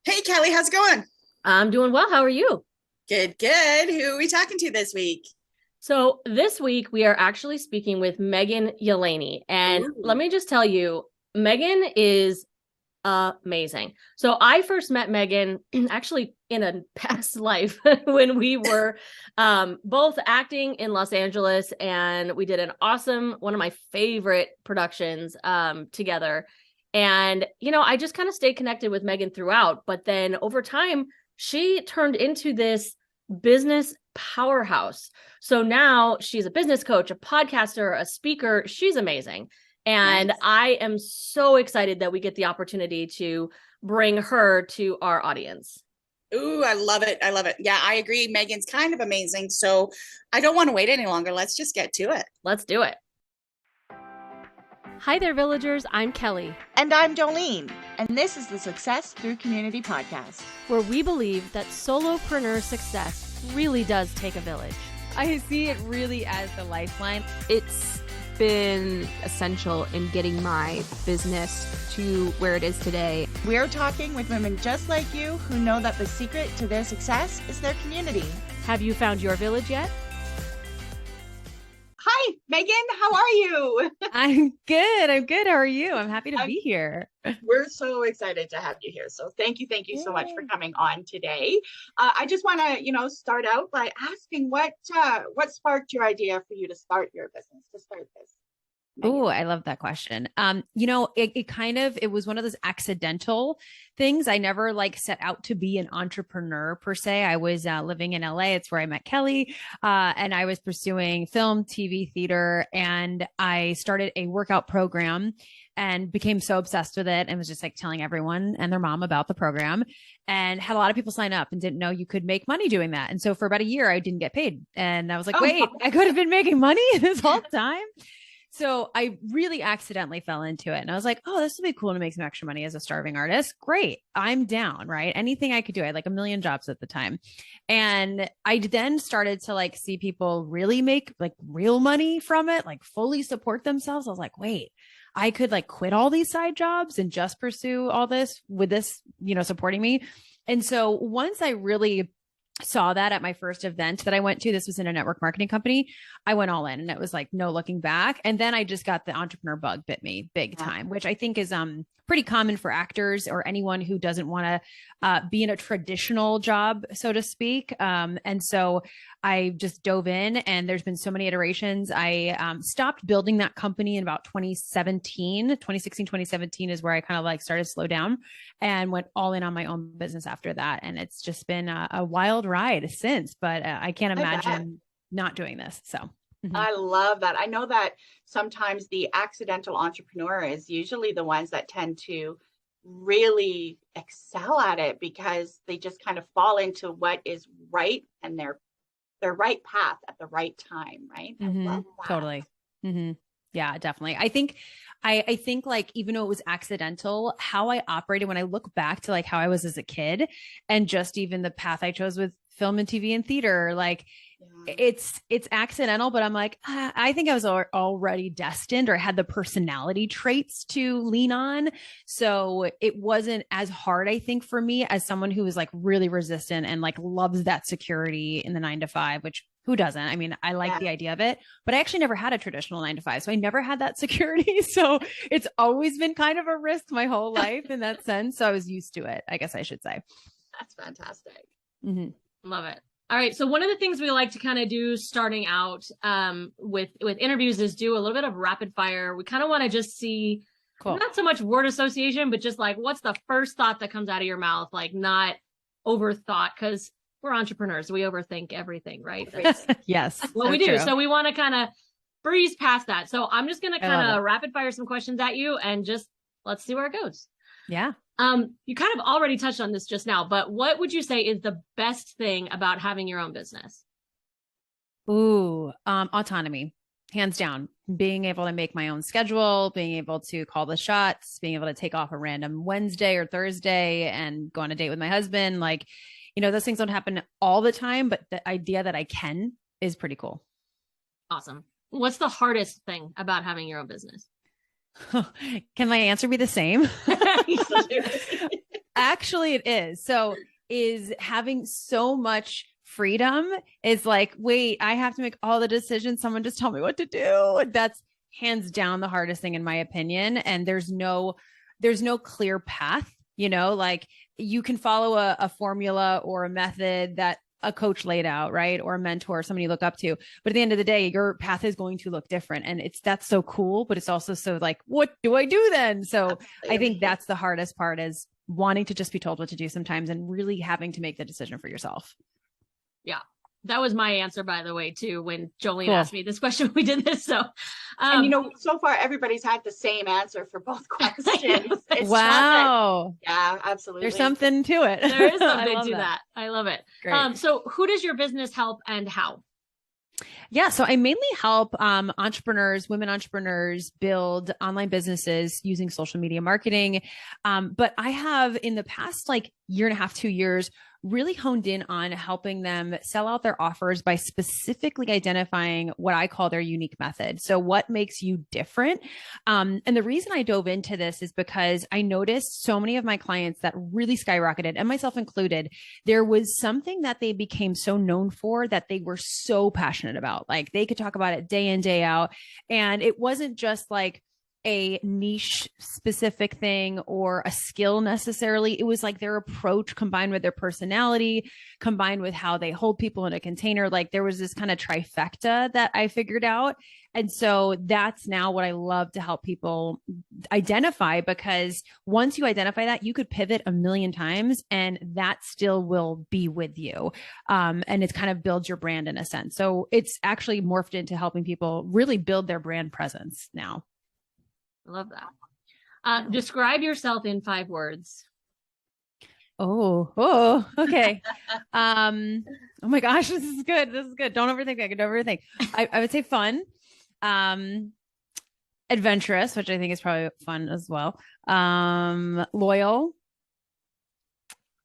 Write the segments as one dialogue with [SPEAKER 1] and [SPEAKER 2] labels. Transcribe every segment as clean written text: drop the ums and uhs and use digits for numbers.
[SPEAKER 1] Hey, Kelly, how's it going?
[SPEAKER 2] I'm doing well. How are you?
[SPEAKER 1] Good, good. Who are we talking to this week?
[SPEAKER 2] So, this week we are actually speaking with Megan Yelaney. And let
[SPEAKER 1] Ooh,
[SPEAKER 2] me just tell you, Megan is amazing. So, I first met Megan actually in a past life when we were both acting in Los Angeles, and we did an awesome, one of my favorite productions together. And, I just kind of stayed connected with Megan throughout. But then over time, she turned into this business powerhouse. So now she's a business coach, a podcaster, a speaker. She's amazing. And
[SPEAKER 1] nice.
[SPEAKER 2] I am so excited that we get the opportunity to bring her to our audience.
[SPEAKER 1] Ooh, I love it. I love it. Yeah, I agree. Megan's kind of amazing. So I don't want to wait any longer. Let's just get to it.
[SPEAKER 2] Let's do it. Hi there, villagers. I'm Kelly,
[SPEAKER 3] And I'm Jolene, and this is the Success Through Community podcast.
[SPEAKER 2] where we believe that solopreneur success really does take a village.
[SPEAKER 4] I see it really as the lifeline. It's been essential in getting my business to where it is today.
[SPEAKER 3] We're talking with women just like you who know that the secret to their success is their community.
[SPEAKER 2] Have you found your village yet?
[SPEAKER 1] Hi, Megan. How are you?
[SPEAKER 4] I'm good. I'm good. How are you? I'm happy to
[SPEAKER 1] I'm-
[SPEAKER 4] be here.
[SPEAKER 1] We're so excited to have you here. So thank you so much for coming on today. I just want to, start out by asking what sparked your idea for you to start your business, to start this, Megan?
[SPEAKER 4] Oh, I love that question. It was one of those accidental things. I never set out to be an entrepreneur per se. I was living in LA. It's where I met Kelly. And I was pursuing film, TV, theater, and I started a workout program and became so obsessed with it and was just telling everyone and their mom about the program and had a lot of people sign up and didn't know you could make money doing that. And so for about a year, I didn't get paid. And I was like,
[SPEAKER 1] Oh,
[SPEAKER 4] wait,
[SPEAKER 1] no.
[SPEAKER 4] I could have been making money this whole time. So I really accidentally fell into it. And I was like, oh, this would be cool to make some extra money as a starving artist. Great. I'm down, right? Anything I could do. I had like a million jobs at the time. And I then started to see people really make real money from it, fully support themselves. I was like, wait, I could quit all these side jobs and just pursue all this with this, supporting me. And so once I really saw that at my first event that I went to, this was in a network marketing company, I went all in and it was no looking back. And then I just got the entrepreneur bug bit me big time, which I think is pretty common for actors or anyone who doesn't want to be in a traditional job, so to speak. And so I just dove in and there's been so many iterations. I stopped building that company in about 2016, 2017 is where I kind of started to slow down and went all in on my own business after that. And it's just been a wild ride since, but I can't
[SPEAKER 1] I bet.
[SPEAKER 4] imagine not doing this. So,
[SPEAKER 1] I love that. I know that sometimes the accidental entrepreneur is usually the ones that tend to really excel at it because they just kind of fall into what is right and their right path at the right time, right? I love that.
[SPEAKER 4] totally. hmm Yeah, definitely. I think even though it was accidental, how I operated when I look back to how I was as a kid and just even the path I chose with film and TV and theater,
[SPEAKER 1] Yeah.
[SPEAKER 4] it's accidental, but I'm I think I was already destined or had the personality traits to lean on. So it wasn't as hard, I think, for me as someone who was really resistant and loves that security in the 9 to 5, which who doesn't? I mean, I like
[SPEAKER 1] Yeah.
[SPEAKER 4] the idea of it, but I actually never had a traditional 9 to 5. So I never had that security. So it's always been kind of a risk my whole life in that sense. So I was used to it, I guess I should say.
[SPEAKER 1] That's fantastic.
[SPEAKER 4] Mm-hmm.
[SPEAKER 2] Love it. All right. So one of the things we like to kind of do starting out with interviews is do a little bit of rapid fire. We kind of want to just see
[SPEAKER 4] Cool.
[SPEAKER 2] not so much word association, but just what's the first thought that comes out of your mouth, not overthought, because we're entrepreneurs. We overthink everything, right? That's
[SPEAKER 4] Yes.
[SPEAKER 2] what
[SPEAKER 4] so
[SPEAKER 2] we do.
[SPEAKER 4] true.
[SPEAKER 2] So we want to kind of breeze past that. So I'm just going to
[SPEAKER 4] I love
[SPEAKER 2] kind
[SPEAKER 4] it.
[SPEAKER 2] of rapid fire some questions at you and just let's see where it goes.
[SPEAKER 4] Yeah.
[SPEAKER 2] You kind of already touched on this just now, but what would you say is the best thing about having your own business?
[SPEAKER 4] Ooh, autonomy, hands down. Being able to make my own schedule, being able to call the shots, being able to take off a random Wednesday or Thursday and go on a date with my husband. Those things don't happen all the time, but the idea that I can is pretty cool.
[SPEAKER 2] Awesome. What's the hardest thing about having your own business?
[SPEAKER 4] Can my answer be the same? Actually, it is. So is having so much freedom is like, wait, I have to make all the decisions. Someone just tell me what to do. That's hands down the hardest thing in my opinion. And there's no clear path, like you can follow a formula or a method that a coach laid out, right? Or a mentor, somebody you look up to. But at the end of the day, your path is going to look different. And that's so cool, but it's also so like, what do I do then? So
[SPEAKER 1] Absolutely.
[SPEAKER 4] I think that's the hardest part, is wanting to just be told what to do sometimes and really having to make the decision for yourself.
[SPEAKER 2] Yeah. That was my answer, by the way, too, when Jolene
[SPEAKER 4] Cool.
[SPEAKER 2] asked me this question. We did this. So,
[SPEAKER 1] And so far everybody's had the same answer for both questions. It's
[SPEAKER 4] Wow.
[SPEAKER 1] yeah, absolutely.
[SPEAKER 4] There's something to it.
[SPEAKER 2] there is
[SPEAKER 4] I
[SPEAKER 2] something
[SPEAKER 4] love
[SPEAKER 2] to that. I love it.
[SPEAKER 4] Great.
[SPEAKER 2] So who does your business help and how?
[SPEAKER 4] Yeah. So I mainly help entrepreneurs, women entrepreneurs build online businesses using social media marketing. But I have in the past year and a half, 2 years, really honed in on helping them sell out their offers by specifically identifying what I call their unique method. So what makes you different? And the reason I dove into this is because I noticed so many of my clients that really skyrocketed, and myself included, there was something that they became so known for that they were so passionate about. Like they could talk about it day in, day out. And it wasn't just like a niche specific thing or a skill necessarily. It was like their approach combined with their personality, combined with how they hold people in a container. Like there was this kind of trifecta that I figured out. And so that's now what I love to help people identify, because once you identify that, you could pivot a million times and that still will be with you. And it's kind of builds your brand in a sense. So it's actually morphed into helping people really build their brand presence now.
[SPEAKER 2] I love that. Describe yourself in 5 words.
[SPEAKER 4] Oh, okay. Oh my gosh, this is good. Don't overthink it. Don't overthink. I would say fun, adventurous, which I think is probably fun as well. Loyal,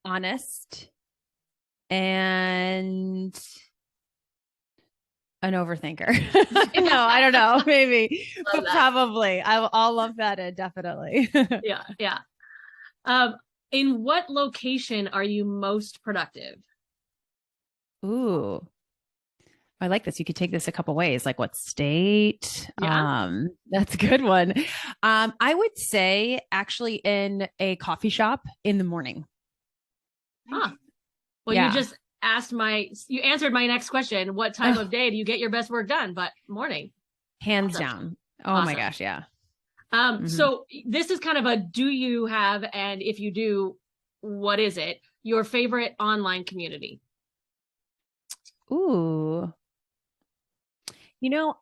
[SPEAKER 4] honest, and an overthinker. No, I don't know. Maybe, but probably. I'll lump that in, definitely.
[SPEAKER 2] Yeah. In what location are you most productive?
[SPEAKER 4] Ooh, I like this. You could take this a couple ways. Like what state?
[SPEAKER 2] Yeah.
[SPEAKER 4] That's a good one. I would say actually in a coffee shop in the morning.
[SPEAKER 2] Huh. Well,
[SPEAKER 4] Yeah.
[SPEAKER 2] you answered my next question. What time of day do you get your best work done? But morning.
[SPEAKER 4] Hands
[SPEAKER 2] Awesome.
[SPEAKER 4] down. Oh my
[SPEAKER 2] Awesome.
[SPEAKER 4] gosh. Yeah.
[SPEAKER 2] So this is kind of a, do you have, and if you do, what is it? Your favorite online community?
[SPEAKER 4] Ooh.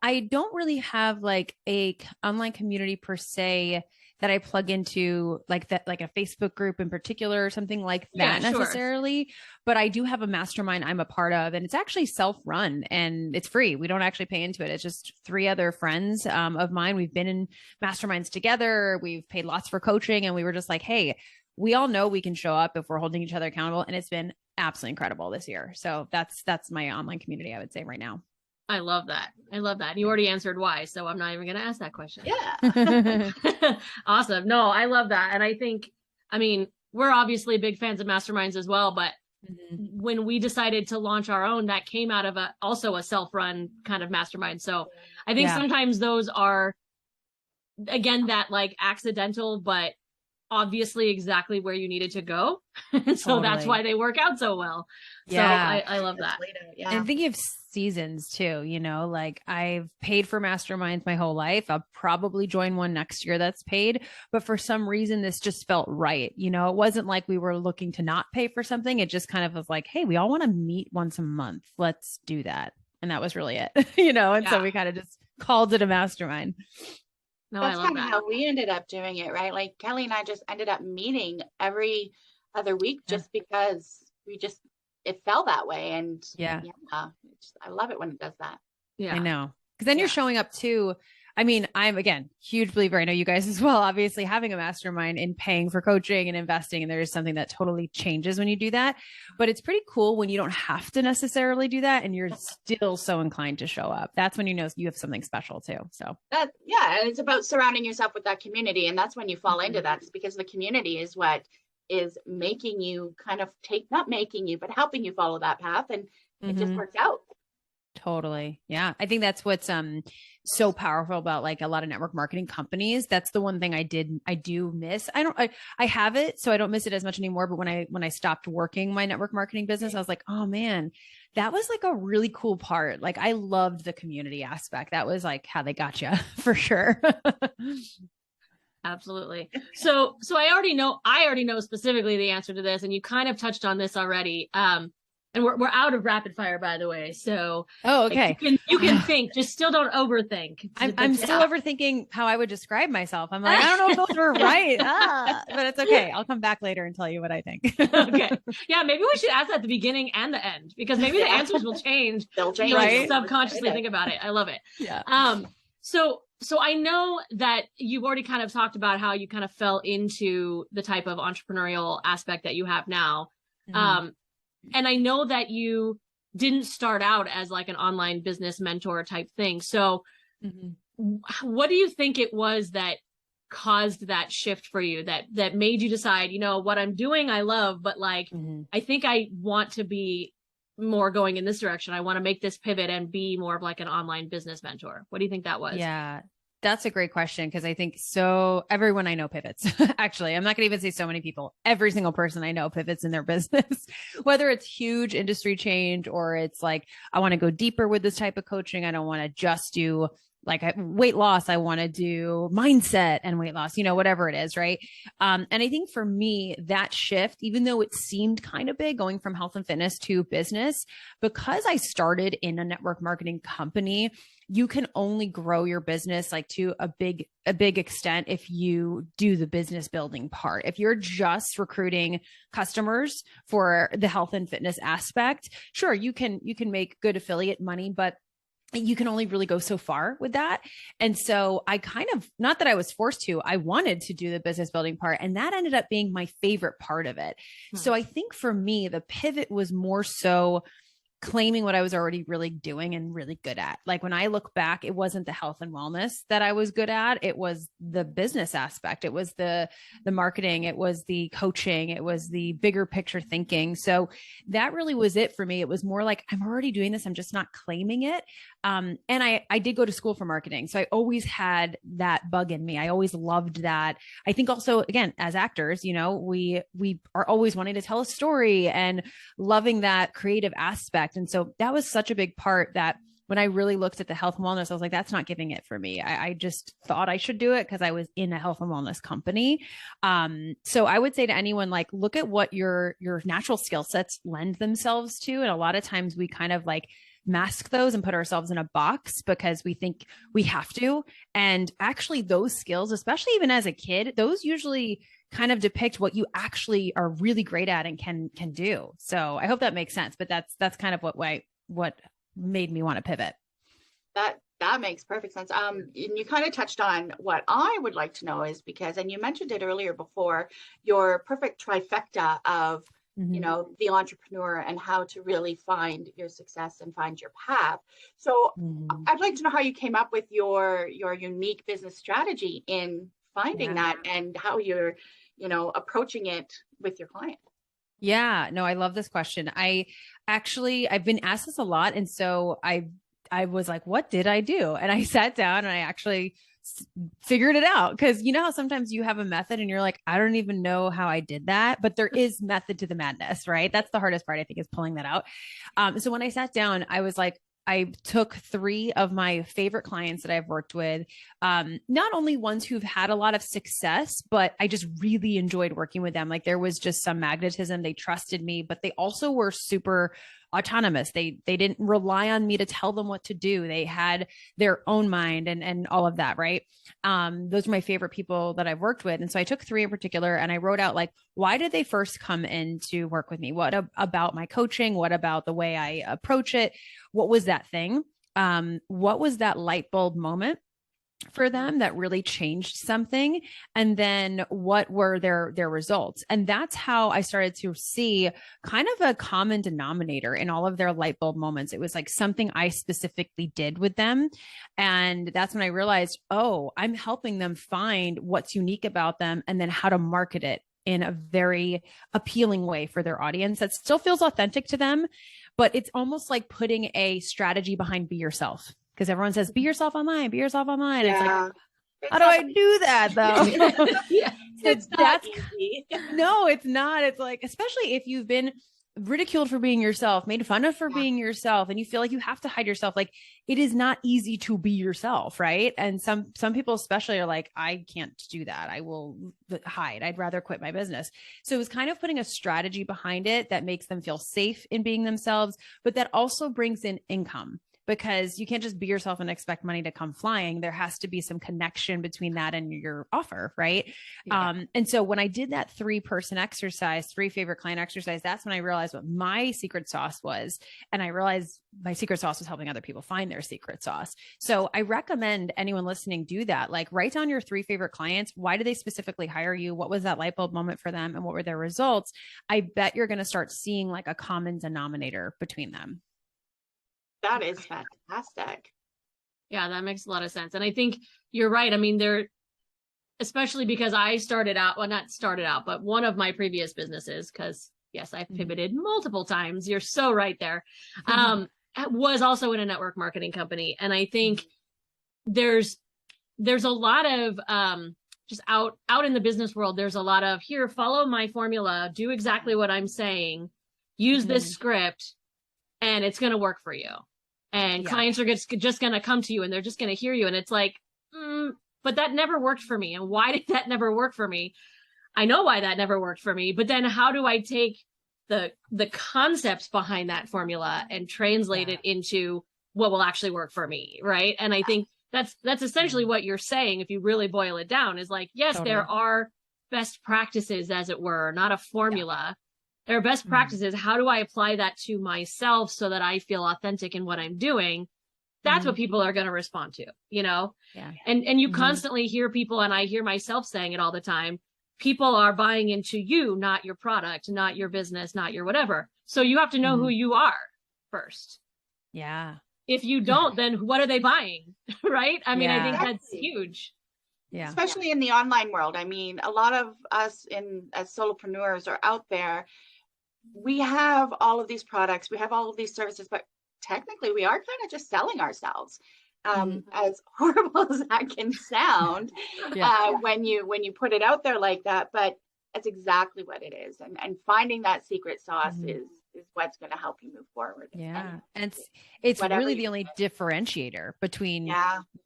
[SPEAKER 4] I don't really have like a online community per se that I plug into like that, like a Facebook group in particular or something like that
[SPEAKER 2] Yeah, sure.
[SPEAKER 4] necessarily. But I do have a mastermind I'm a part of, and it's actually self-run and it's free. We don't actually pay into it. It's just 3 other friends of mine. We've been in masterminds together. We've paid lots for coaching, and we were just like, hey, we all know we can show up if we're holding each other accountable. And it's been absolutely incredible this year. So that's my online community, I would say right now.
[SPEAKER 2] I love that. You already answered why, so I'm not even going to ask that question.
[SPEAKER 1] Yeah.
[SPEAKER 2] Awesome. No, I love that. And I think, we're obviously big fans of masterminds as well, but when we decided to launch our own, that came out of also a self-run kind of mastermind. So I think sometimes those are, again, that like accidental, but obviously exactly where you needed to go. And so that's why they work out so well.
[SPEAKER 4] Yeah.
[SPEAKER 2] So I love that.
[SPEAKER 1] Yeah.
[SPEAKER 4] And I think you have seasons too, like I've paid for masterminds my whole life. I'll probably join one next year that's paid, but for some reason this just felt right. It wasn't like we were looking to not pay for something. It just kind of was like, hey, we all want to meet once a month. Let's do that. And that was really it, and so we kind of just called it a mastermind.
[SPEAKER 2] No,
[SPEAKER 1] That's
[SPEAKER 2] I love
[SPEAKER 1] kind of
[SPEAKER 2] that.
[SPEAKER 1] how we ended up doing it, right? Like Kelly and I just ended up meeting every other week just because it fell that way. And I love it when it does that.
[SPEAKER 2] Yeah.
[SPEAKER 4] I know. Because then you're showing up too. I'm again, huge believer. I know you guys as well, obviously having a mastermind and paying for coaching and investing. And there is something that totally changes when you do that. But it's pretty cool when you don't have to necessarily do that and you're still so inclined to show up. That's when you have something special too. So
[SPEAKER 1] And it's about surrounding yourself with that community. And that's when you fall into that. It's because the community is what is making you kind of not making you, but helping you follow that path. And it just works out.
[SPEAKER 4] Totally. Yeah. I think that's what's so powerful about like a lot of network marketing companies. That's the one thing I do miss. I have it, so I don't miss it as much anymore. But when I stopped working my network marketing business, I was like, oh man, that was like a really cool part. Like I loved the community aspect. That was like how they got you for sure.
[SPEAKER 2] Absolutely. So I already know specifically the answer to this, and you kind of touched on this already. And we're out of rapid fire, by the way. So
[SPEAKER 4] okay.
[SPEAKER 2] Like, you can think, just still don't overthink.
[SPEAKER 4] I'm still overthinking how I would describe myself. I'm like, I don't know if those were right, but it's okay. I'll come back later and tell you what I think.
[SPEAKER 2] Okay. Yeah, maybe we should ask at the beginning and the end, because maybe the answers will change.
[SPEAKER 1] They'll change.
[SPEAKER 2] Right? Subconsciously think about it. I love it.
[SPEAKER 4] Yeah.
[SPEAKER 2] So I know that you've already kind of talked about how you kind of fell into the type of entrepreneurial aspect that you have now.
[SPEAKER 4] Mm-hmm.
[SPEAKER 2] And I know that you didn't start out as like an online business mentor type thing. So what do you think it was that caused that shift for you, that made you decide, you know, what I'm doing, I love, but like, I think I want to be more going in this direction. I want to make this pivot and be more of like an online business mentor. What do you think that was?
[SPEAKER 4] Yeah. That's a great question, because I think everyone I know pivots. Actually, I'm not going to even say so many people. Every single person I know pivots in their business, whether it's huge industry change or it's like, I want to go deeper with this type of coaching. I don't want to just do like weight loss. I want to do mindset and weight loss, whatever it is. Right. And I think for me, that shift, even though it seemed kind of big going from health and fitness to business, because I started in a network marketing company, you can only grow your business like to a big extent if you do the business building part. If you're just recruiting customers for the health and fitness aspect, sure, you can make good affiliate money, but you can only really go so far with that. And so I kind of, not that I was forced to, I wanted to do the business building part, and that ended up being my favorite part of it. So I think for me, the pivot was more so claiming what I was already really doing and really good at. Like when I look back, it wasn't the health and wellness that I was good at. It was the business aspect. It was the marketing. It was the coaching. It was the bigger picture thinking. So that really was it for me. It was more like, I'm already doing this. I'm just not claiming it. And I did go to school for marketing. So I always had that bug in me. I always loved that. I think also, again, as actors, we are always wanting to tell a story and loving that creative aspect. And so that was such a big part that when I really looked at the health and wellness, I was like, that's not giving it for me. I just thought I should do it because I was in a health and wellness company. So I would say to anyone, like, look at what your natural skill sets lend themselves to. And a lot of times we kind of like mask those and put ourselves in a box because we think we have to. And actually those skills, especially even as a kid, those usually kind of depict what you actually are really great at and can do. So I hope that makes sense, but that's kind of what made me want to pivot.
[SPEAKER 1] That makes perfect sense. And you kind of touched on what I would like to know is and you mentioned it earlier before, your perfect trifecta of, the entrepreneur and how to really find your success and find your path. So I'd like to know how you came up with your unique business strategy in finding that and how you're, approaching it with your client.
[SPEAKER 4] Yeah, no, I love this question. I've been asked this a lot. And so I was like, what did I do? And I sat down and I actually figured it out. Cause you know how sometimes you have a method and you're like, I don't even know how I did that, but there is method to the madness, right? That's the hardest part, I think, is pulling that out. So when I sat down, I was like, I took 3 of my favorite clients that I've worked with, not only ones who've had a lot of success, but I just really enjoyed working with them. Like there was just some magnetism. They trusted me, but they also were super autonomous. They didn't rely on me to tell them what to do. They had their own mind and all of that. Right. Those are my favorite people that I've worked with. And so I took 3 in particular and I wrote out like, why did they first come in to work with me? What about my coaching? What about the way I approach it? What was that thing? What was that light bulb moment for them that really changed something? And then what were their results? And that's how I started to see kind of a common denominator in all of their light bulb moments. It was like something I specifically did with them. And that's when I realized, oh, I'm helping them find what's unique about them and then how to market it in a very appealing way for their audience that still feels authentic to them, but it's almost like putting a strategy behind be yourself. Because everyone says, be yourself online, be yourself online.
[SPEAKER 1] Yeah.
[SPEAKER 4] It's like, how do I do that though?
[SPEAKER 1] Yeah. It's not easy.
[SPEAKER 4] No, it's not. It's like, especially if you've been ridiculed for being yourself, made fun of for being yourself, and you feel like you have to hide yourself. Like, it is not easy to be yourself, right? And some people especially are like, I can't do that. I will hide. I'd rather quit my business. So it was kind of putting a strategy behind it that makes them feel safe in being themselves, but that also brings in income. Because you can't just be yourself and expect money to come flying. There has to be some connection between that and your offer, right? Yeah. And so when I did that 3-person exercise, 3 favorite client exercise, that's when I realized what my secret sauce was. And I realized my secret sauce was helping other people find their secret sauce. So I recommend anyone listening do that. Like, write down your 3 favorite clients. Why did they specifically hire you? What was that light bulb moment for them? And what were their results? I bet you're going to start seeing like a common denominator between them.
[SPEAKER 1] That is fantastic.
[SPEAKER 2] Yeah, that makes a lot of sense. And I think you're right. I mean, especially because I started out, well, not started out, but one of my previous businesses, because yes, I've pivoted multiple times. You're so right there. Was also in a network marketing company. And I think there's a lot of, just out in the business world, there's a lot of, here, follow my formula, do exactly what I'm saying, use this script, and it's going to work for you. And clients are just going to come to you and they're just going to hear you. And it's like, but that never worked for me. And why did that never work for me? I know why that never worked for me, but then how do I take the concepts behind that formula and translate it into what will actually work for me? Right. And I think that's essentially what you're saying. If you really boil it down, is like, yes, there are best practices, as it were, not a formula. There are best practices. How do I apply that to myself so that I feel authentic in what I'm doing? That's what people are going to respond to, you know? Yeah. And you constantly hear people, and I hear myself saying it all the time, people are buying into you, not your product, not your business, not your whatever. So you have to know who you are first.
[SPEAKER 4] Yeah.
[SPEAKER 2] If you don't, then what are they buying? Right? I mean, I think that's huge.
[SPEAKER 1] Yeah. Especially in the online world. I mean, a lot of us as solopreneurs are out there. We have all of these products, we have all of these services, but technically we are kind of just selling ourselves. As horrible as that can sound, when you put it out there like that, but that's exactly what it is. And finding that secret sauce is what's going to help you move forward.
[SPEAKER 4] Yeah. And it's really the only differentiator between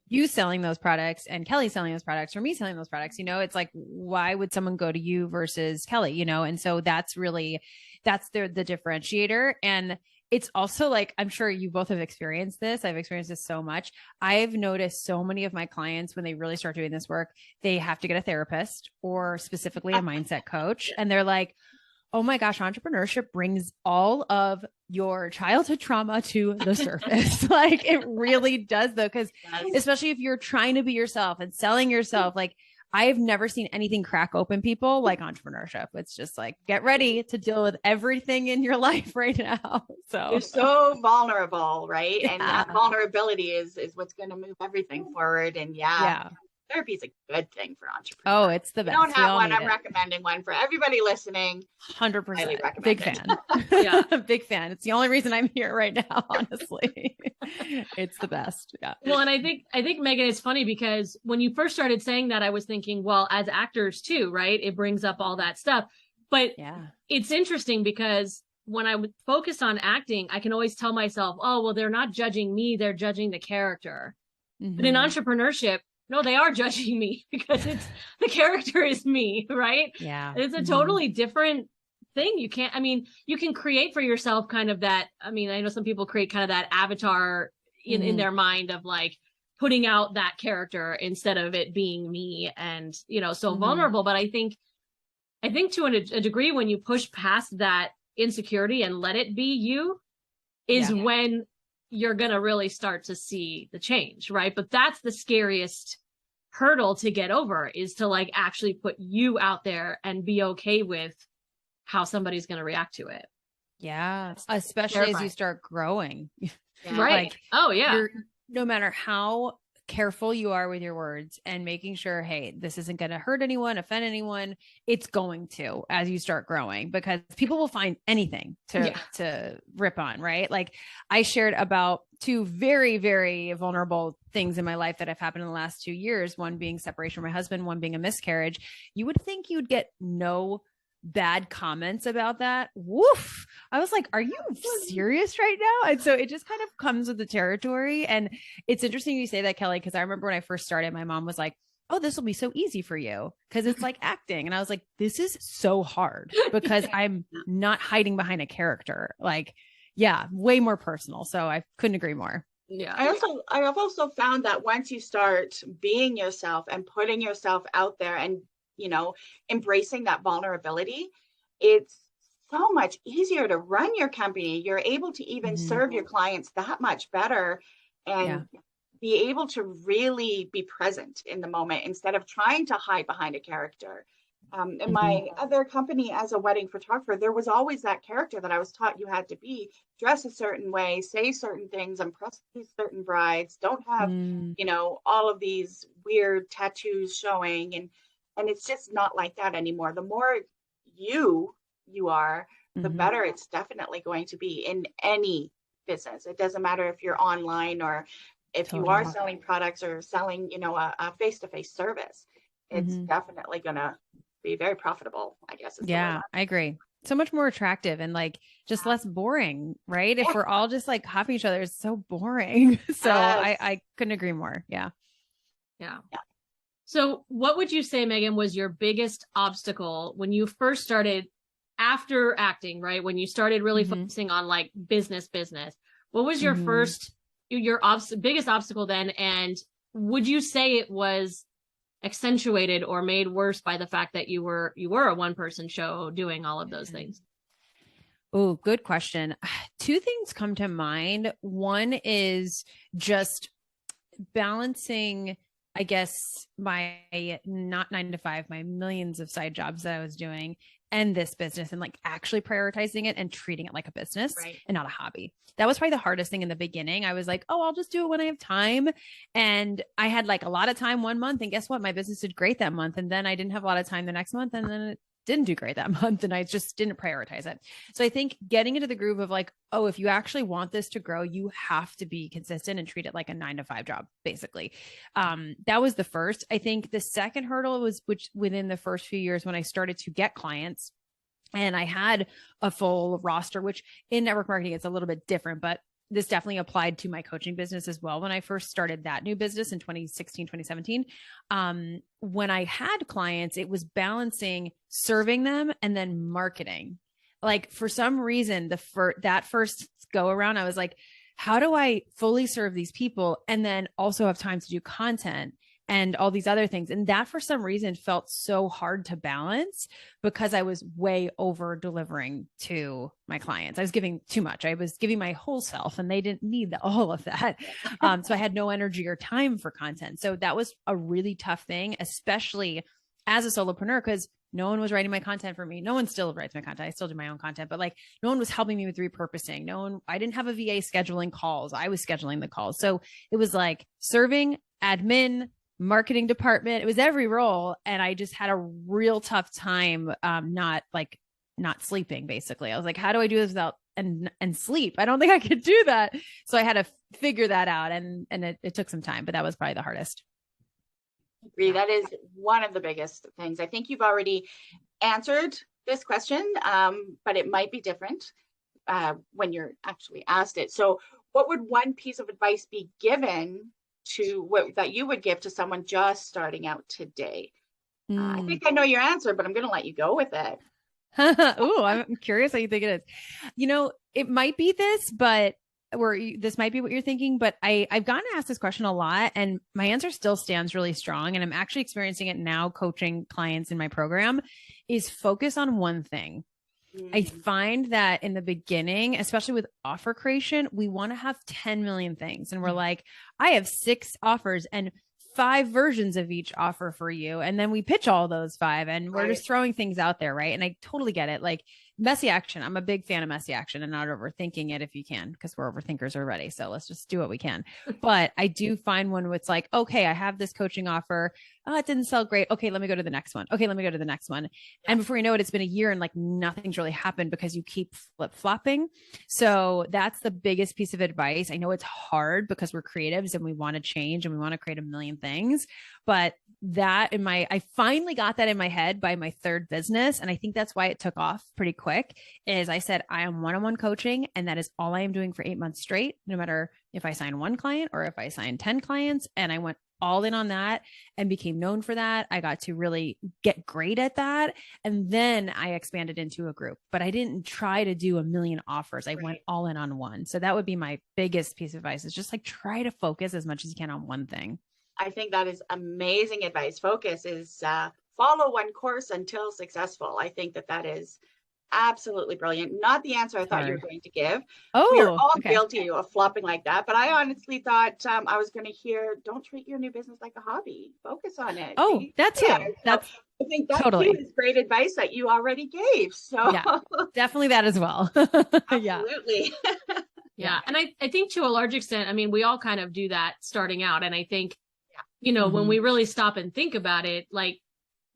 [SPEAKER 4] you selling those products and Kelly selling those products, or me selling those products. You know, it's like, why would someone go to you versus Kelly, you know? And so that's the differentiator. And it's also like, I'm sure you both have experienced this. I've experienced this so much. I've noticed so many of my clients, when they really start doing this work, they have to get a therapist or specifically a mindset coach. And they're like, oh my gosh, entrepreneurship brings all of your childhood trauma to the surface. Like, it really does though. Cause especially if you're trying to be yourself and selling yourself, like, I've never seen anything crack open people like entrepreneurship. It's just like, get ready to deal with everything in your life right now. So
[SPEAKER 1] you're so vulnerable, right? Yeah. And that vulnerability is what's going to move everything forward. And therapy is a good thing for entrepreneurs.
[SPEAKER 4] Oh, it's the best.
[SPEAKER 1] I don't have one. I'm recommending one for everybody listening.
[SPEAKER 4] 100%. Big fan. Big fan. It's the only reason I'm here right now, honestly. It's the best. Yeah.
[SPEAKER 2] Well, and I think Megan, it's funny because when you first started saying that, I was thinking, well, as actors too, right? It brings up all that stuff. But it's interesting because when I would focus on acting, I can always tell myself, oh, well, they're not judging me, they're judging the character. But in entrepreneurship, no, they are judging me because the character is me, right?
[SPEAKER 4] Yeah.
[SPEAKER 2] It's a totally different thing. You can create for yourself kind of that. I mean, I know some people create kind of that avatar in their mind of like putting out that character instead of it being me and, you know, so vulnerable. But I think to a degree, when you push past that insecurity and let it be you is when you're going to really start to see the change, right? But that's the scariest hurdle to get over, is to like actually put you out there and be okay with how somebody's going to react to it.
[SPEAKER 4] Yeah. Especially as you start growing.
[SPEAKER 2] Right.
[SPEAKER 4] Like,
[SPEAKER 2] oh yeah.
[SPEAKER 4] No matter how careful you are with your words and making sure, hey, this isn't going to hurt anyone, offend anyone. It's going to, as you start growing, because people will find anything to rip on, right? Like I shared about two very, very vulnerable things in my life that have happened in the last 2 years, one being separation from my husband, one being a miscarriage. You would think you'd get no bad comments about that. Woof. I was like, are you serious right now? And so it just kind of comes with the territory. And it's interesting you say that, Kelly, because I remember when I first started, my mom was like, oh, this will be so easy for you because it's like acting. And I was like, this is so hard because I'm not hiding behind a character. Like, yeah, way more personal. So I couldn't agree more.
[SPEAKER 1] Yeah. I have also found that once you start being yourself and putting yourself out there and, you know, embracing that vulnerability, it's so much easier to run your company. You're able to even serve your clients that much better and be able to really be present in the moment instead of trying to hide behind a character. In my other company as a wedding photographer, there was always that character that I was taught you had to be, dress a certain way, say certain things, impress these certain brides, don't have, you know, all of these weird tattoos showing. And it's just not like that anymore. The more you are, the better it's definitely going to be in any business. It doesn't matter if you're online or if you are selling products or selling, you know, a face-to-face service. It's definitely going to be very profitable, I guess.
[SPEAKER 4] Yeah, I agree. So much more attractive and like just less boring, right? If we're all just like copying each other, it's so boring. So I couldn't agree more. Yeah.
[SPEAKER 2] So what would you say, Megan, was your biggest obstacle when you first started after acting, right? When you started really focusing on like business, what was your biggest obstacle then? And would you say it was accentuated or made worse by the fact that you were a one-person show doing all of those things?
[SPEAKER 4] Oh, good question. Two things come to mind. One is just balancing, I guess, my not 9 to 5, my millions of side jobs that I was doing and this business and like actually prioritizing it and treating it like a business and not a hobby. That was probably the hardest thing in the beginning. I was like, oh, I'll just do it when I have time. And I had like a lot of time one month. And guess what? My business did great that month. And then I didn't have a lot of time the next month. And then it didn't do great that month. And I just didn't prioritize it. So I think getting into the groove of like, oh, if you actually want this to grow, you have to be consistent and treat it like a 9 to 5 job, basically. That was the first. I think the second hurdle was within the first few years when I started to get clients and I had a full roster, which in network marketing, it's a little bit different, but this definitely applied to my coaching business as well. When I first started that new business in 2016, 2017, when I had clients, it was balancing serving them and then marketing. Like for some reason, that first go around, I was like, how do I fully serve these people and then also have time to do content and all these other things? And that for some reason felt so hard to balance because I was way over delivering to my clients. I was giving too much. I was giving my whole self and they didn't need all of that. So I had no energy or time for content. So that was a really tough thing, especially as a solopreneur, because no one was writing my content for me. No one still writes my content. I still do my own content, but like no one was helping me with repurposing. I didn't have a VA scheduling calls. I was scheduling the calls. So it was like serving, admin, marketing department. It was every role. And I just had a real tough time, not sleeping basically. I was like, how do I do this without and sleep? I don't think I could do that. So I had to figure that out. And it took some time, but that was probably the hardest.
[SPEAKER 1] Agree. That is one of the biggest things. I think you've already answered this question, but it might be different when you're actually asked it. So what would one piece of advice be given that you would give to someone just starting out today? I think I know your answer, but I'm going to let you go with it.
[SPEAKER 4] Oh, I'm curious how you think it is. You know, it might be this, but this might be what you're thinking, but I've gotten asked this question a lot and my answer still stands really strong. And I'm actually experiencing it now coaching clients in my program is focus on one thing. I find that in the beginning, especially with offer creation, we want to have 10 million things. And we're like, I have 6 offers and 5 versions of each offer for you. And then we pitch all those 5 and we're just throwing things out there. Right. And I totally get it. Like messy action. I'm a big fan of messy action and not overthinking it if you can, because we're overthinkers already. So let's just do what we can. But I do find one where it's like, okay, I have this coaching offer. Oh, it didn't sell great. Okay, let me go to the next one. Okay, let me go to the next one. And before you know it, it's been a year and like nothing's really happened because you keep flip-flopping. So that's the biggest piece of advice. I know it's hard because we're creatives and we want to change and we want to create a million things, but I finally got that in my head by my third business. And I think that's why it took off pretty quick is I said, I am one-on-one coaching and that is all I am doing for 8 months straight, no matter if I sign one client or if I sign 10 clients. And I went all in on that and became known for that. I got to really get great at that. And then I expanded into a group, but I didn't try to do a million offers. I went all in on one. So that would be my biggest piece of advice is just like try to focus as much as you can on one thing.
[SPEAKER 1] I think that is amazing advice. Focus is follow one course until successful. I think that is absolutely brilliant. Not the answer I thought you were going to give.
[SPEAKER 4] Oh,
[SPEAKER 1] we're all guilty of flopping like that. But I honestly thought I was going to hear, don't treat your new business like a hobby. Focus on it.
[SPEAKER 4] Oh, that too. I
[SPEAKER 1] think that totally is great advice that you already gave. So
[SPEAKER 4] yeah, definitely that as well.
[SPEAKER 1] Absolutely.
[SPEAKER 2] Yeah. And I think to a large extent, I mean, we all kind of do that starting out. And I think, you know, when we really stop and think about it, like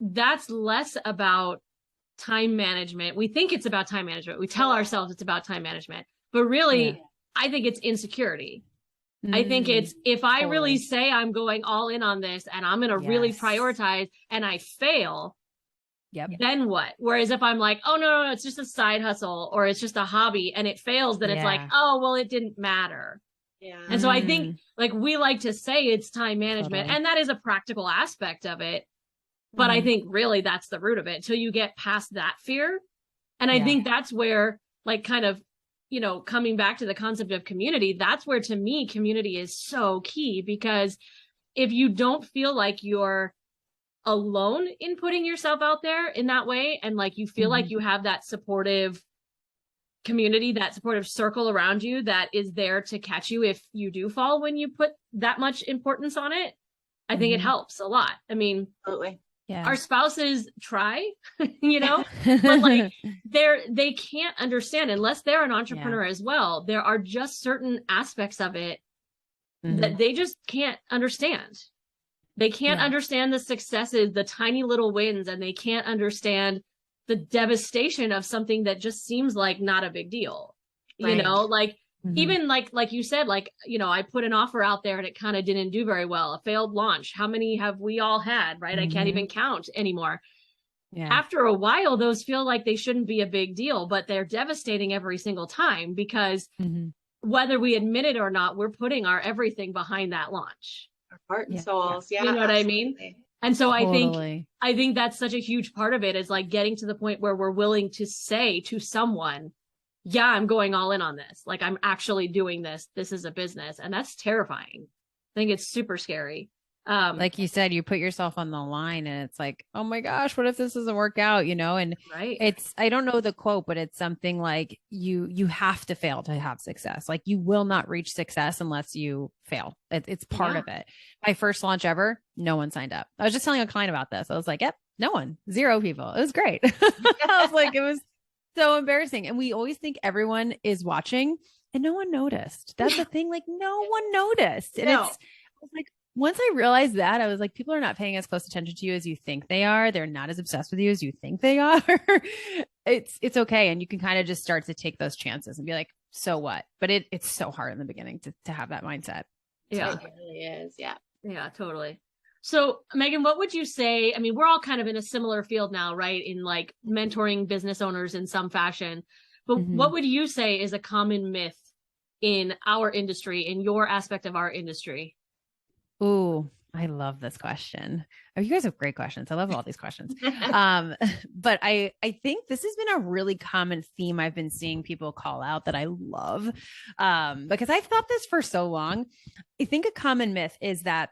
[SPEAKER 2] that's less about time management. We think it's about time management. We tell ourselves it's about time management, but really, I think it's insecurity. I think it's, if I really say I'm going all in on this and I'm going to really prioritize and I fail, then what? Whereas if I'm like, oh, no, it's just a side hustle or it's just a hobby and it fails, then it's like, oh, well, it didn't matter. Yeah. And so I think like we like to say it's time management and that is a practical aspect of it. But I think really that's the root of it until you get past that fear. And I think that's where like kind of, you know, coming back to the concept of community, that's where to me, community is so key, because if you don't feel like you're alone in putting yourself out there in that way, and like you feel like you have that supportive community, that supportive circle around you that is there to catch you if you do fall when you put that much importance on it, I think it helps a lot. I mean, absolutely. Yeah. Our spouses try, you know, but like they can't understand unless they're an entrepreneur as well. There are just certain aspects of it that they just can't understand. They can't understand the successes, the tiny little wins, and they can't understand the devastation of something that just seems like not a big deal. Right. You know, like even like you said, like, you know, I put an offer out there and it kind of didn't do very well. A failed launch. How many have we all had? Right. I can't even count anymore. Yeah. After a while, those feel like they shouldn't be a big deal, but they're devastating every single time because whether we admit it or not, we're putting our everything behind that launch. Our heart and souls. Yeah. You know what I mean? And so I think that's such a huge part of it is like getting to the point where we're willing to say to someone, yeah, I'm going all in on this. Like I'm actually doing this. This is a business. And that's terrifying. I think it's super scary.
[SPEAKER 4] Like you said, you put yourself on the line and it's like, oh my gosh, what if this doesn't work out? You know, and it's, I don't know the quote, but it's something like you have to fail to have success. Like you will not reach success unless you fail. It's part of it. My first launch ever, no one signed up. I was just telling a client about this. I was like, yep, no one, 0 people. It was great. I was like, it was so embarrassing. And we always think everyone is watching and no one noticed. That's the thing. Like no one noticed. And I was like, once I realized that, I was like, people are not paying as close attention to you as you think they are. They're not as obsessed with you as you think they are. It's okay. And you can kind of just start to take those chances and be like, so what? But it's so hard in the beginning to have that mindset.
[SPEAKER 2] Yeah,
[SPEAKER 1] it really is. Yeah.
[SPEAKER 2] Yeah, totally. So Megan, what would you say? I mean, we're all kind of in a similar field now, right? In like mentoring business owners in some fashion, but what would you say is a common myth in our industry, in your aspect of our industry?
[SPEAKER 4] Ooh, I love this question. Oh, you guys have great questions. I love all these questions. But I think this has been a really common theme I've been seeing people call out that I love, because I've thought this for so long. I think a common myth is that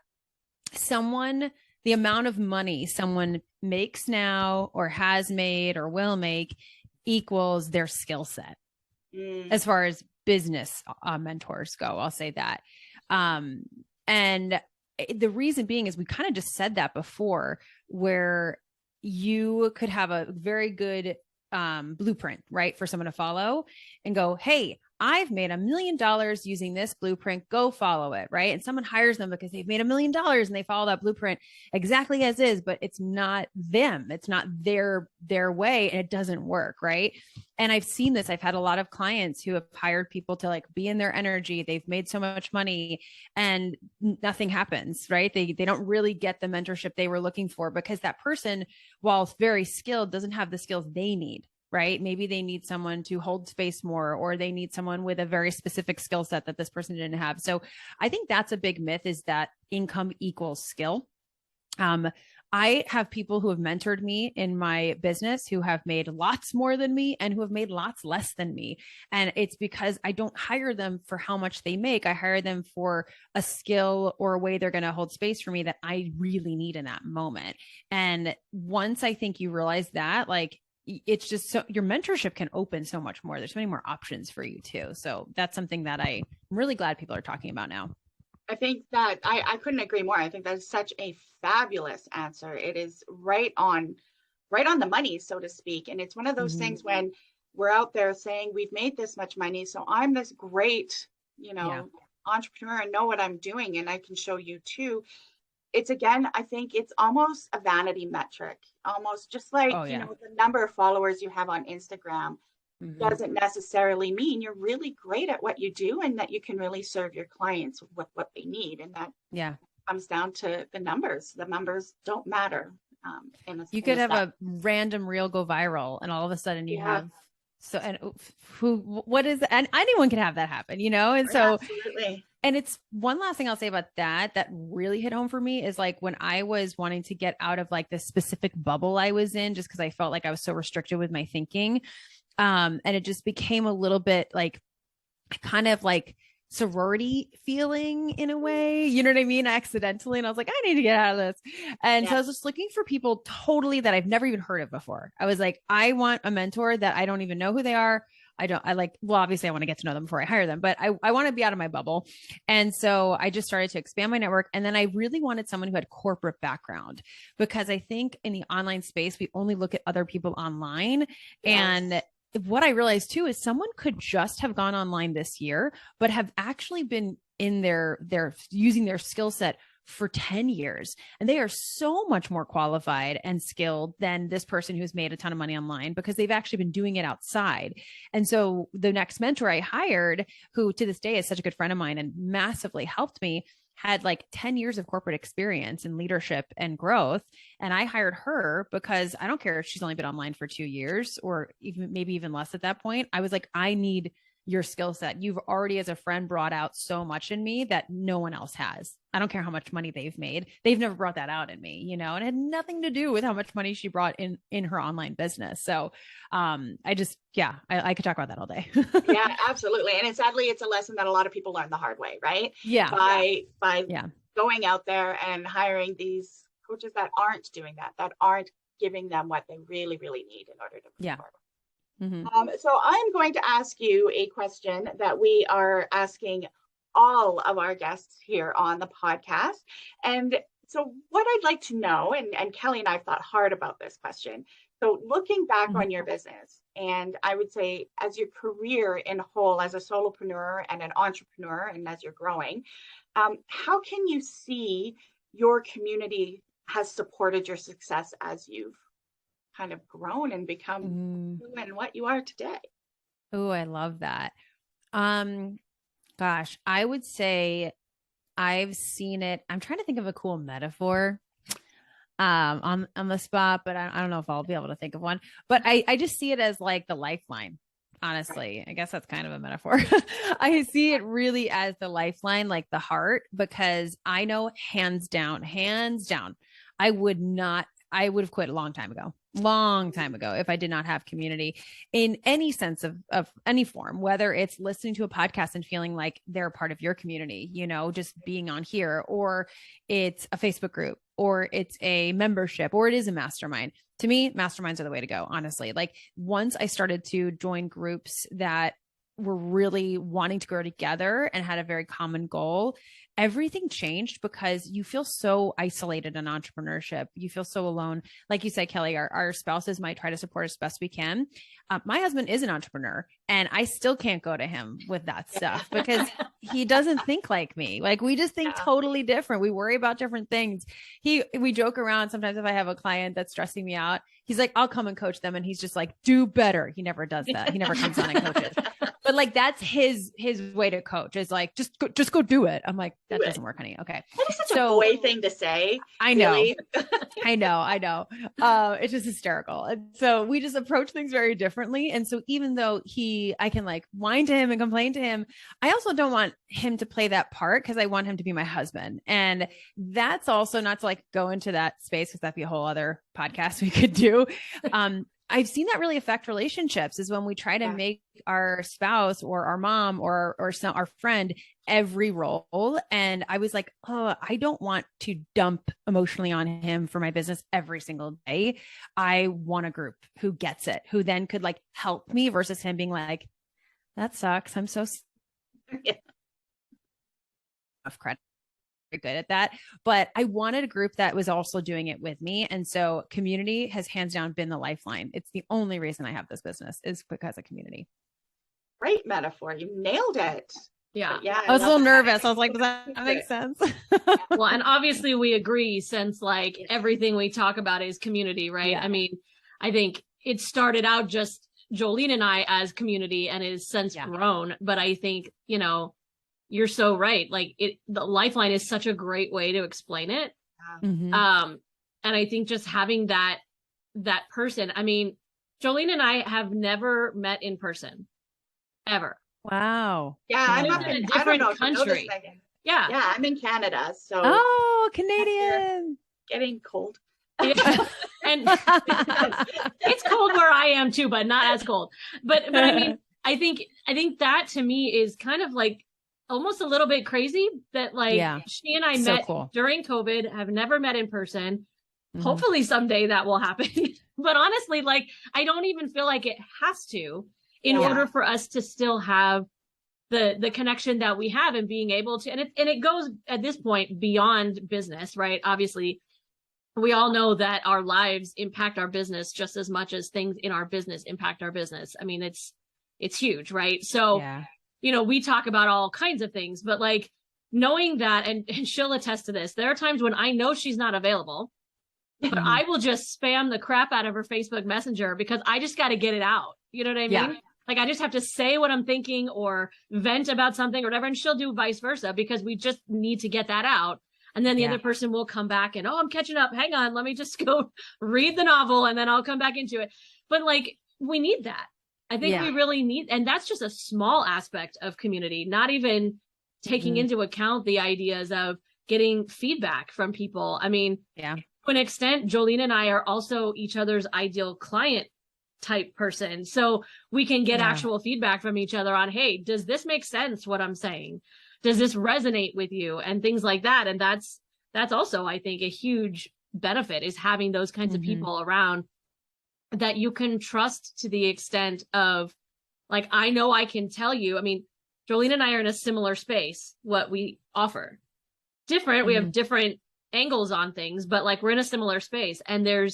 [SPEAKER 4] the amount of money someone makes now or has made or will make equals their skill set. As far as business mentors go, I'll say that. And the reason being is we kind of just said that before, where you could have a very good blueprint, right? For someone to follow and go, hey, I've made $1 million using this blueprint. Go follow it. Right. And someone hires them because they've made $1 million and they follow that blueprint exactly as is, but it's not them. It's not their way, and it doesn't work. Right. And I've seen this. I've had a lot of clients who have hired people to like be in their energy. They've made so much money and nothing happens. Right. They don't really get the mentorship they were looking for because that person, while very skilled, doesn't have the skills they need. Right? Maybe they need someone to hold space more, or they need someone with a very specific skill set that this person didn't have. So I think that's a big myth, is that income equals skill. I have people who have mentored me in my business who have made lots more than me and who have made lots less than me. And it's because I don't hire them for how much they make. I hire them for a skill or a way they're going to hold space for me that I really need in that moment. And once I think you realize that, like, it's just so your mentorship can open so much more. There's so many more options for you too. So that's something that I'm really glad people are talking about now.
[SPEAKER 1] I think that I couldn't agree more. I think that's such a fabulous answer. It is right on the money, so to speak. And it's one of those things when we're out there saying we've made this much money, so I'm this great, entrepreneur and know what I'm doing, and I can show you too. It's, again, I think it's almost a vanity metric, almost just like, the number of followers you have on Instagram doesn't necessarily mean you're really great at what you do and that you can really serve your clients with what they need. And that comes down to the numbers. The numbers don't matter. You
[SPEAKER 4] could have a random reel go viral and all of a sudden you have and anyone can have that happen, And so,
[SPEAKER 1] absolutely.
[SPEAKER 4] And it's one last thing I'll say about that really hit home for me is like when I was wanting to get out of like this specific bubble I was in, just because I felt like I was so restricted with my thinking. And it just became a little bit like kind of like sorority feeling in a way, you know what I mean? Accidentally. And I was like, I need to get out of this. And so I was just looking for people totally that I've never even heard of before. I was like, I want a mentor that I don't even know who they are. Obviously I want to get to know them before I hire them, but I want to be out of my bubble. And so I just started to expand my network. And then I really wanted someone who had corporate background, because I think in the online space, we only look at other people online. And what I realized too is someone could just have gone online this year, but have actually been in their using their skill set for 10 years. And they are so much more qualified and skilled than this person who's made a ton of money online, because they've actually been doing it outside. And so the next mentor I hired, who to this day is such a good friend of mine and massively helped me, had like 10 years of corporate experience in leadership and growth. And I hired her because I don't care if she's only been online for 2 years or maybe even less at that point. I was like, I need your skill set. You've already, as a friend, brought out so much in me that no one else has. I don't care how much money they've made. They've never brought that out in me, and it had nothing to do with how much money she brought in her online business. So I could talk about that all day.
[SPEAKER 1] Yeah, absolutely. And sadly, it's a lesson that a lot of people learn the hard way, right?
[SPEAKER 4] Yeah.
[SPEAKER 1] By going out there and hiring these coaches that aren't doing that aren't giving them what they really, really need in order to move forward. So I'm going to ask you a question that we are asking all of our guests here on the podcast. And so what I'd like to know, and Kelly and I have thought hard about this question. So looking back on your business, and I would say as your career in whole, as a solopreneur and an entrepreneur, and as you're growing, how can you see your community has supported your success as you've kind of grown and become who and what you are today?
[SPEAKER 4] Oh, I love that. Gosh, I would say I've seen it. I'm trying to think of a cool metaphor on the spot, but I don't know if I'll be able to think of one. But I just see it as like the lifeline. Honestly, I guess that's kind of a metaphor. I see it really as the lifeline, like the heart, because I know hands down, I would have quit a long time ago if I did not have community in any sense of any form, whether it's listening to a podcast and feeling like they're part of your community, just being on here, or it's a Facebook group, or it's a membership, or it is a mastermind. To me, masterminds are the way to go, honestly. Like once I started to join groups that were really wanting to grow together and had a very common goal, everything changed because you feel so isolated in entrepreneurship. You feel so alone. Like you said, Kelly, our spouses might try to support as best we can. My husband is an entrepreneur and I still can't go to him with that stuff because he doesn't think like me. Like we just think totally different. We worry about different things. We joke around sometimes if I have a client that's stressing me out, he's like, I'll come and coach them. And he's just like, do better. He never does that. He never comes on and coaches. But like, that's his way to coach is like, just go do it. I'm like, that doesn't work, honey. Okay.
[SPEAKER 1] That is such a boy thing to say.
[SPEAKER 4] I know.
[SPEAKER 1] Really.
[SPEAKER 4] I know. It's just hysterical. And so we just approach things very differently. And so even though I can like whine to him and complain to him, I also don't want him to play that part because I want him to be my husband. And that's also not to like go into that space because that'd be a whole other podcast we could do. I've seen that really affect relationships is when we try to make our spouse or our mom or our friend every role. And I was like, oh, I don't want to dump emotionally on him for my business every single day. I want a group who gets it, who then could like help me versus him being like, that sucks. I'm so of credit. Good at that, but I wanted a group that was also doing it with me. And so community has hands down been the lifeline. It's the only reason I have this business is because of community.
[SPEAKER 1] Great metaphor. You nailed it.
[SPEAKER 2] Yeah.
[SPEAKER 1] Yeah.
[SPEAKER 4] I was a little nervous. I was like, does that make sense?
[SPEAKER 2] Well, and obviously we agree since like everything we talk about is community, right?
[SPEAKER 4] Yeah.
[SPEAKER 2] I mean, I think it started out just Jolene and I as community and is since grown, but I think, you're so right. Like the Lifeline is such a great way to explain it.
[SPEAKER 4] Mm-hmm.
[SPEAKER 2] And I think just having that person, I mean, Jolene and I have never met in person ever.
[SPEAKER 4] Wow.
[SPEAKER 1] Yeah. I'm
[SPEAKER 2] Lived
[SPEAKER 1] up
[SPEAKER 2] in a
[SPEAKER 1] in
[SPEAKER 2] different
[SPEAKER 1] I don't know if you know
[SPEAKER 2] country.
[SPEAKER 1] this, Megan.
[SPEAKER 2] Yeah.
[SPEAKER 1] Yeah. I'm in Canada. So
[SPEAKER 4] Canadian.
[SPEAKER 1] getting cold.
[SPEAKER 2] Yeah. And it's cold where I am too, but not as cold. But I mean, I think that to me is kind of like almost a little bit crazy that like she and I met during COVID, have never met in person. Mm-hmm. Hopefully someday that will happen. But honestly, like I don't even feel like it has to in order for us to still have the connection that we have and being able to, and it goes at this point beyond business, right? Obviously, we all know that our lives impact our business just as much as things in our business impact our business. I mean, it's huge, right? So, we talk about all kinds of things, but like knowing that, and she'll attest to this, there are times when I know she's not available, but I will just spam the crap out of her Facebook Messenger because I just got to get it out. You know what I mean?
[SPEAKER 4] Yeah.
[SPEAKER 2] Like I just have to say what I'm thinking or vent about something or whatever. And she'll do vice versa because we just need to get that out. And then the other person will come back and, I'm catching up. Hang on. Let me just go read the novel and then I'll come back into it. But like, we need that. I think we really need, and that's just a small aspect of community, not even taking into account the ideas of getting feedback from people. I mean, to an extent, Jolene and I are also each other's ideal client type person. So we can get actual feedback from each other on, hey, does this make sense what I'm saying? Does this resonate with you? And things like that. And that's also, I think, a huge benefit is having those kinds of people around that you can trust to the extent of like, I know I can tell you, I mean, Jolene and I are in a similar space, what we offer. Different, we have different angles on things, but like we're in a similar space and there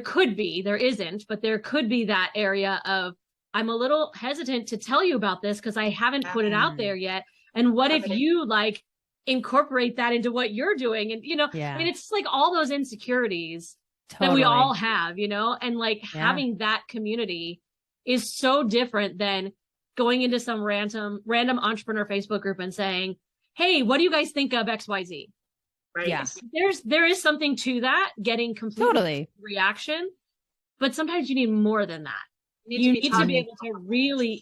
[SPEAKER 2] could be that area of, I'm a little hesitant to tell you about this because I haven't put it out there yet. And what if you like incorporate that into what you're doing? And, I mean, it's like all those insecurities that we all have, and like having that community is so different than going into some random entrepreneur Facebook group and saying, hey, what do you guys think of XYZ? Right. Yeah. There is something to that, getting complete reaction, but sometimes you need more than that. You need to be able to really,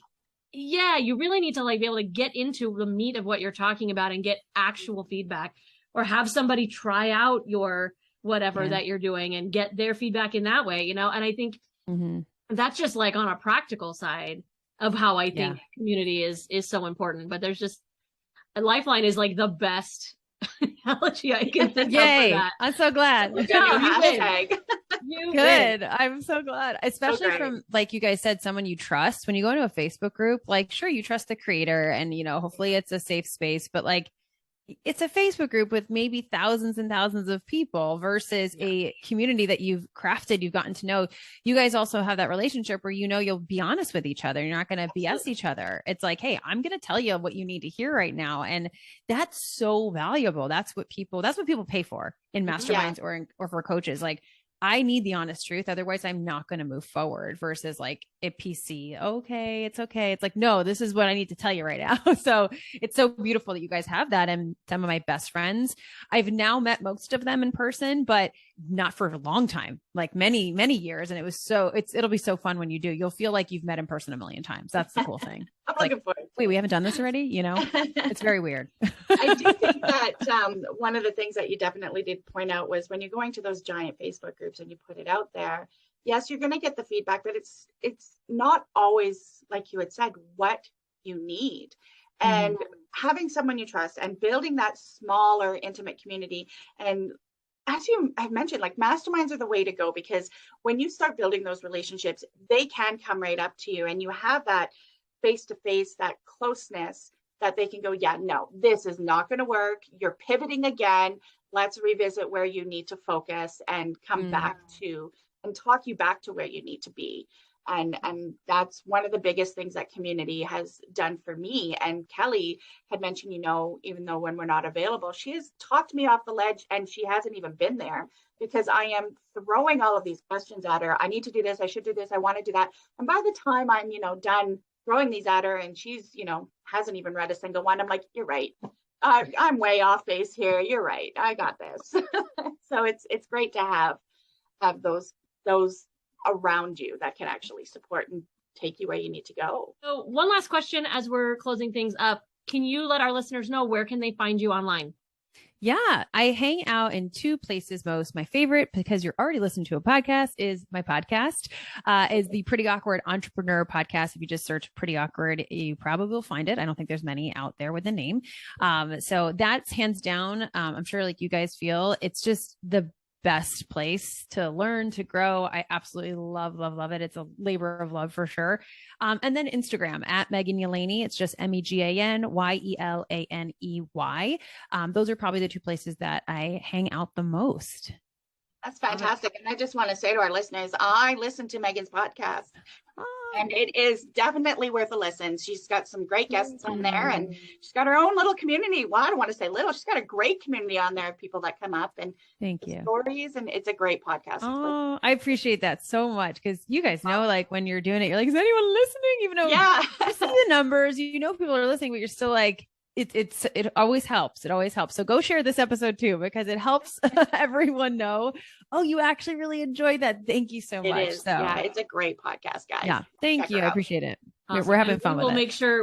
[SPEAKER 2] you really need to like be able to get into the meat of what you're talking about and get actual feedback, or have somebody try out your whatever that you're doing and get their feedback in that way, and I think that's just like on a practical side of how I think community is so important. But there's just, a Lifeline is like the best technology, I can thank you
[SPEAKER 4] Yay.
[SPEAKER 2] for that.
[SPEAKER 4] I'm so glad.
[SPEAKER 1] Good
[SPEAKER 2] No,
[SPEAKER 1] new
[SPEAKER 2] you win.
[SPEAKER 1] hashtag.
[SPEAKER 2] You win.
[SPEAKER 4] Good. I'm so glad. Especially
[SPEAKER 1] great.
[SPEAKER 4] from, like you guys said, someone you trust. When you go into a Facebook group, like, sure, you trust the creator and, you know, hopefully it's a safe space, but like, it's a Facebook group with maybe thousands and thousands of people versus a community that you've crafted, you've gotten to know. You guys also have that relationship where, you know, you'll be honest with each other. You're not going to BS each other. It's like, hey, I'm going to tell you what you need to hear right now. And that's so valuable. That's what people pay for in masterminds or for coaches. Like, I need the honest truth. Otherwise, I'm not going to move forward versus like a PC. Okay, it's okay. It's like, no, this is what I need to tell you right now. So it's so beautiful that you guys have that. And some of my best friends, I've now met most of them in person, but not for a long time, like many, many years. And it'll be so fun when you do. You'll feel like you've met in person a million times. That's the cool thing.
[SPEAKER 1] I'm
[SPEAKER 4] Like,
[SPEAKER 1] looking forward.
[SPEAKER 4] wait, we haven't done this already? You know, it's very weird.
[SPEAKER 1] I do think that one of the things that you definitely did point out was when you're going to those giant Facebook groups and you put it out there, yes, you're going to get the feedback, but it's not always, like you had said, what you need. And having someone you trust and building that smaller, intimate community. And as you have mentioned, like, masterminds are the way to go, because when you start building those relationships, they can come right up to you and you have that face-to-face, that closeness that they can go, yeah, no, this is not going to work. You're pivoting again. Let's revisit where you need to focus and come back to and talk you back to where you need to be. And that's one of the biggest things that community has done for me. And Kelly had mentioned, you know, even though when we're not available, she has talked me off the ledge and she hasn't even been there, because I am throwing all of these questions at her. I need to do this. I should do this. I want to do that. And by the time I'm, you know, done throwing these at her and she's, you know, hasn't even read a single one, I'm like, you're right. I'm way off base here. You're right. I got this. So it's great to have those around you that can actually support and take you where you need to go.
[SPEAKER 2] So one last question as we're closing things up. Can you let our listeners know where can they find you online?
[SPEAKER 4] Yeah, I hang out in two places most. My favorite, because you're already listening to a podcast, is my podcast, is the Pretty Awkward Entrepreneur Podcast. If you just search Pretty Awkward, you probably will find it. I don't think there's many out there with the name. So that's hands down. I'm sure like you guys feel, it's just the best place to learn, to grow. I absolutely love it. It's a labor of love for sure. And then Instagram at Megan Yelaney. It's just MEGANYELANEY. Those are probably the two places that I hang out the most.
[SPEAKER 1] That's fantastic. And I just want to say to our listeners, I listen to Megan's podcast. And it is definitely worth a listen. She's got some great guests on there, and she's got her own little community. Well, I don't want to say little. She's got a great community on there of people that come up and
[SPEAKER 4] thank you
[SPEAKER 1] stories, and it's a great podcast.
[SPEAKER 4] Oh, I appreciate that so much, because you guys know, like, when you're doing it, you're like, is anyone listening? Even though you see the numbers, you know people are listening, but you're still like, it always helps. It always helps. So go share this episode too, because it helps everyone know, oh, you actually really enjoyed that. Thank you so much. So
[SPEAKER 1] yeah, it's a great podcast, guys.
[SPEAKER 4] Yeah. Thank you. I appreciate it.
[SPEAKER 2] Awesome.
[SPEAKER 4] We're having fun with it.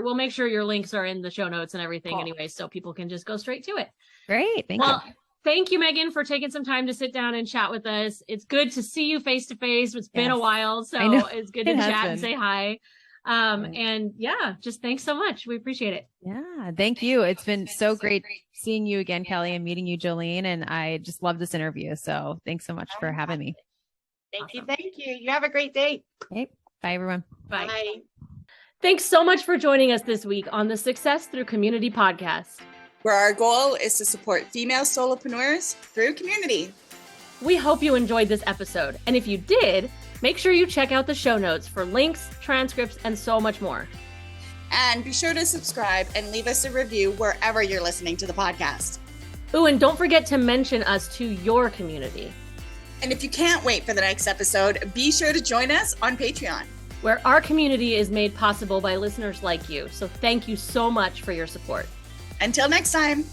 [SPEAKER 2] We'll make sure your links are in the show notes and everything anyway, so people can just go straight to it.
[SPEAKER 4] Great. Thank you.
[SPEAKER 2] Thank you, Megan, for taking some time to sit down and chat with us. It's good to see you face to face. It's been a while, so it's good to chat and say hi. And yeah, just thanks so much. We appreciate it.
[SPEAKER 4] Yeah, thank you. It's been so great seeing you again, Kelly, and meeting you, Jolene. And I just love this interview. So thanks so much for having me.
[SPEAKER 1] Thank you. You have a great day.
[SPEAKER 4] Okay. Bye, everyone.
[SPEAKER 2] Bye. Thanks so much for joining us this week on the Success Through Community podcast,
[SPEAKER 5] where our goal is to support female solopreneurs through community.
[SPEAKER 2] We hope you enjoyed this episode. And if you did, make sure you check out the show notes for links, transcripts, and so much more.
[SPEAKER 5] And be sure to subscribe and leave us a review wherever you're listening to the podcast.
[SPEAKER 2] Ooh, and don't forget to mention us to your community.
[SPEAKER 5] And if you can't wait for the next episode, be sure to join us on Patreon,
[SPEAKER 2] where our community is made possible by listeners like you. So thank you so much for your support.
[SPEAKER 5] Until next time.